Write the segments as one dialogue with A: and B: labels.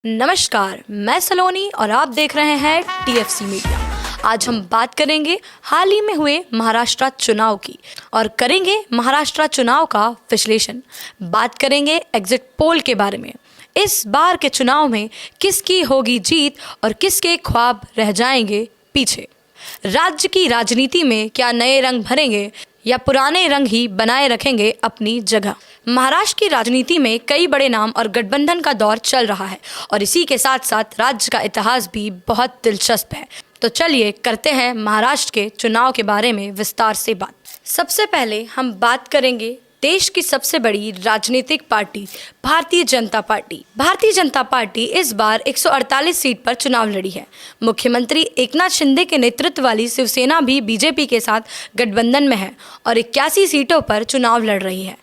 A: नमस्कार, मैं सलोनी और आप देख रहे हैं टीएफसी मीडिया। आज हम बात करेंगे हाल ही में हुए महाराष्ट्र चुनाव की और करेंगे महाराष्ट्र चुनाव का विश्लेषण। बात करेंगे एग्जिट पोल के बारे में। इस बार के चुनाव में किसकी होगी जीत और किसके ख्वाब रह जाएंगे पीछे। राज्य की राजनीति में क्या नए रंग भरेंगे या पुराने रंग ही बनाए रखेंगे अपनी जगह। महाराष्ट्र की राजनीति में कई बड़े नाम और गठबंधन का दौर चल रहा है और इसी के साथ साथ राज्य का इतिहास भी बहुत दिलचस्प है। तो चलिए करते हैं महाराष्ट्र के चुनाव के बारे में विस्तार से बात। सबसे पहले हम बात करेंगे देश की सबसे बड़ी राजनीतिक party Bharatiya Janata party. Bharatiya Janata party इस बार 148 सीट पर चुनाव लड़ी है। मुख्यमंत्री एकनाथ शिंदे के नेतृत्व वाली शिवसेना भी बीजेपी के साथ गठबंधन में है और 81 सीटों पर चुनाव लड़ रही है।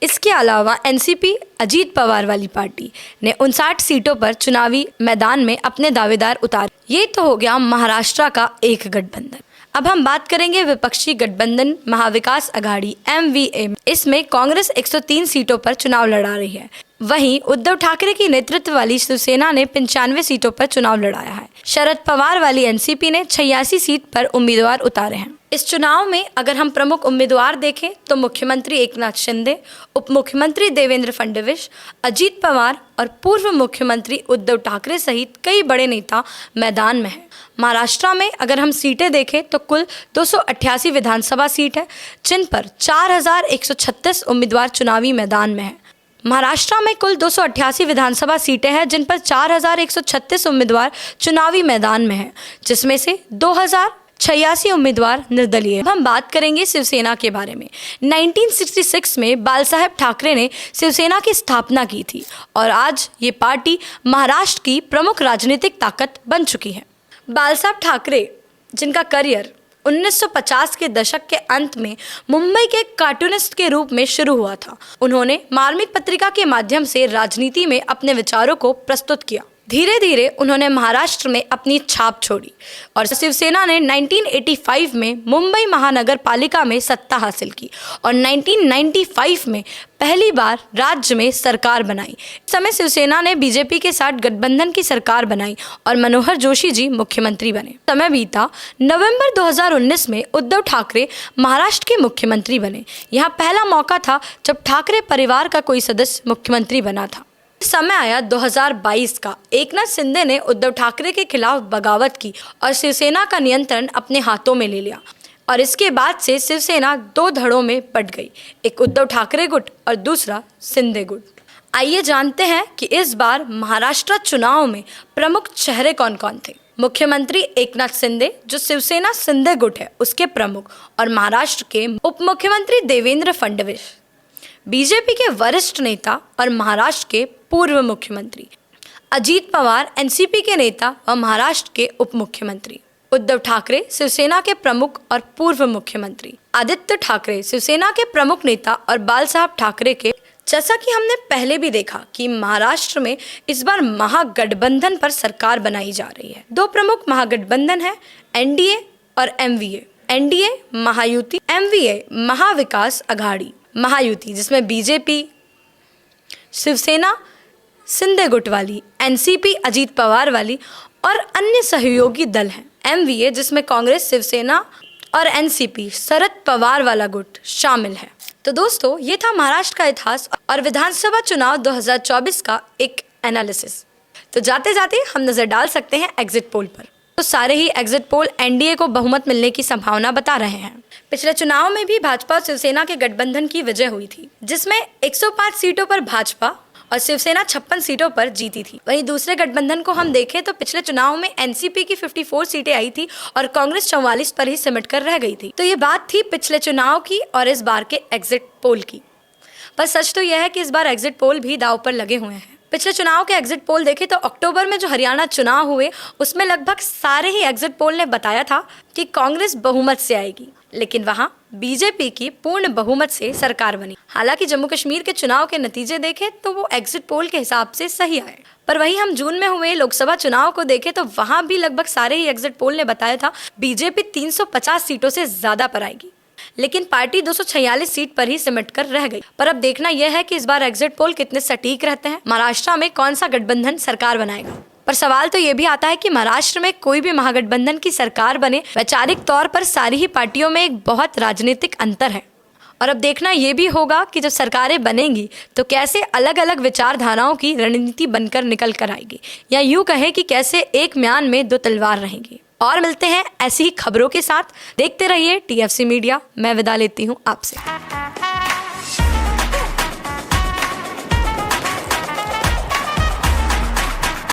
A: इसके अलावा एनसीपी अजीत पवार वाली पार्टी ने 59 सीटों पर चुनावी मैदान में अपने दावेदार उतारे। ये तो हो गया महाराष्ट्र का एक गठबंधन। अब हम बात करेंगे विपक्षी गठबंधन महाविकास अघाड़ी MVA। इसमें कांग्रेस 103 सीटों पर चुनाव लड़ा रही है। वहीं उद्धव ठाकरे की नेतृत्व वाली शिवसेना ने 95 सीटों पर चुनाव लड़ाया है। शरद पवार वाली एनसीपी ने 86 सीट पर उम्मीदवार उतारे हैं। इस चुनाव में अगर हम प्रमुख उम्मीदवार देखें तो मुख्यमंत्री एकनाथ शिंदे, उप मुख्यमंत्री देवेंद्र फडणवीस, अजीत पवार और पूर्व मुख्यमंत्री उद्धव ठाकरे सहित कई बड़े नेता मैदान में हैं। महाराष्ट्र में अगर हम सीटें देखें तो कुल 288 विधानसभा सीट है, जिन पर 4136 उम्मीदवार चुनावी मैदान में हैं। महाराष्ट्र में कुल 288 विधानसभा सीटें हैं, जिन पर 4136 उम्मीदवार चुनावी मैदान में हैं, जिसमें से 2086 उम्मीदवार निर्दलीय। अब हम बात करेंगे शिवसेना के बारे में। 1966 में बाल साहेब ठाकरे ने शिवसेना की स्थापना की थी और आज ये पार्टी महाराष्ट्र की प्रमुख राजनीतिक ताकत बन चुकी है। बाल साहब ठाकरे, जिनका करियर 1950 के दशक के अंत में मुंबई के कार्टूनिस्ट के रूप में शुरू हुआ था, उन्होंने मार्मिक पत्रिका के माध्यम से राजनीति में अपने विचारों को प्रस्तुत किया। धीरे धीरे उन्होंने महाराष्ट्र में अपनी छाप छोड़ी और शिवसेना ने 1985 में मुंबई महानगर पालिका में सत्ता हासिल की और 1995 में पहली बार राज्य में सरकार बनाई। इस समय शिवसेना ने बीजेपी के साथ गठबंधन की सरकार बनाई और मनोहर जोशी जी मुख्यमंत्री बने। समय बीता, नवंबर 2019 में उद्धव ठाकरे महाराष्ट्र के मुख्यमंत्री बने। यह पहला मौका था जब ठाकरे परिवार का कोई सदस्य मुख्यमंत्री बना था। समय आया 2022 का। एकनाथ शिंदे ने उद्धव ठाकरे के खिलाफ बगावत की और शिवसेना का नियंत्रण अपने हाथों में ले लिया और इसके बाद से शिवसेना दो धड़ों में बट गई, एक उद्धव ठाकरे गुट और दूसरा शिंदे गुट। आइए जानते हैं कि इस बार महाराष्ट्र चुनाव में प्रमुख चेहरे कौन कौन थे। मुख्यमंत्री एकनाथ शिंदे, जो शिवसेना शिंदे गुट है उसके प्रमुख, और महाराष्ट्र के उप मुख्यमंत्री देवेंद्र फडणवीस, बीजेपी के वरिष्ठ नेता और महाराष्ट्र के पूर्व मुख्यमंत्री। अजीत पवार, एनसीपी के नेता और महाराष्ट्र के उप मुख्यमंत्री। उद्धव ठाकरे, शिवसेना के प्रमुख और पूर्व मुख्यमंत्री। आदित्य ठाकरे, शिवसेना के प्रमुख नेता और बाल साहब ठाकरे के। जैसा कि हमने पहले भी देखा कि महाराष्ट्र में इस बार महागठबंधन पर सरकार बनाई जा रही है। दो प्रमुख महागठबंधन है, NDA और MVA। NDA Mahayuti, MVA Mahavikas Aghadi. Mahayuti जिसमें बीजेपी, शिवसेना शिंदे गुट वाली, एनसीपी अजीत पवार वाली और अन्य सहयोगी दल हैं। MVA जिसमें कांग्रेस, शिवसेना और एनसीपी शरद पवार वाला गुट शामिल है। तो दोस्तों, ये था महाराष्ट्र का इतिहास और विधानसभा चुनाव 2024 का एक एनालिसिस। तो जाते जाते हम नजर डाल सकते हैं एग्जिट पोल पर। तो सारे ही एग्जिट पोल NDA को बहुमत मिलने की संभावना बता रहे हैं। पिछले चुनाव में भी भाजपा और शिवसेना के गठबंधन की विजय हुई थी, जिसमें 105 सीटों पर भाजपा और शिवसेना 56 सीटों पर जीती थी। वहीं दूसरे गठबंधन को हम देखें तो पिछले चुनाव में एनसीपी की 54 सीटें आई थी और कांग्रेस 44 पर ही सिमट कर रह गई थी। तो ये बात थी पिछले चुनाव की और इस बार के एग्जिट पोल की। पर सच तो यह है कि इस बार एग्जिट पोल भी दांव पर लगे हुए हैं। पिछले चुनाव के एग्जिट पोल देखें तो अक्टूबर में जो हरियाणा चुनाव हुए उसमें लगभग सारे ही एग्जिट पोल ने बताया था कि कांग्रेस बहुमत से आएगी, लेकिन वहां बीजेपी की पूर्ण बहुमत से सरकार बनी। हालांकि जम्मू कश्मीर के चुनाव के नतीजे देखें तो वो एग्जिट पोल के हिसाब से सही आए, पर वहीं हम जून में हुए लोकसभा चुनाव को देखें तो वहां भी लगभग सारे ही एग्जिट पोल ने बताया था बीजेपी 350 सीटों से ज्यादा पर आएगी। लेकिन पार्टी 246 सीट पर ही सिमट कर रह गई। पर अब देखना यह है कि इस बार एग्जिट पोल कितने सटीक रहते हैं, महाराष्ट्र में कौन सा गठबंधन सरकार बनाएगा। पर सवाल तो ये भी आता है कि महाराष्ट्र में कोई भी महागठबंधन की सरकार बने, वैचारिक तौर पर सारी ही पार्टियों में एक बहुत राजनीतिक अंतर है। और अब देखना ये भी होगा कि जब सरकारें बनेंगी तो कैसे अलग अलग विचारधाराओं की रणनीति बनकर निकल कर आएगी, या यूं कहें कि कैसे एक म्यान में दो तलवार रहेंगी। और मिलते हैं ऐसी ही खबरों के साथ, देखते रहिए TFC मीडिया। मैं विदा लेती हूँ आपसे।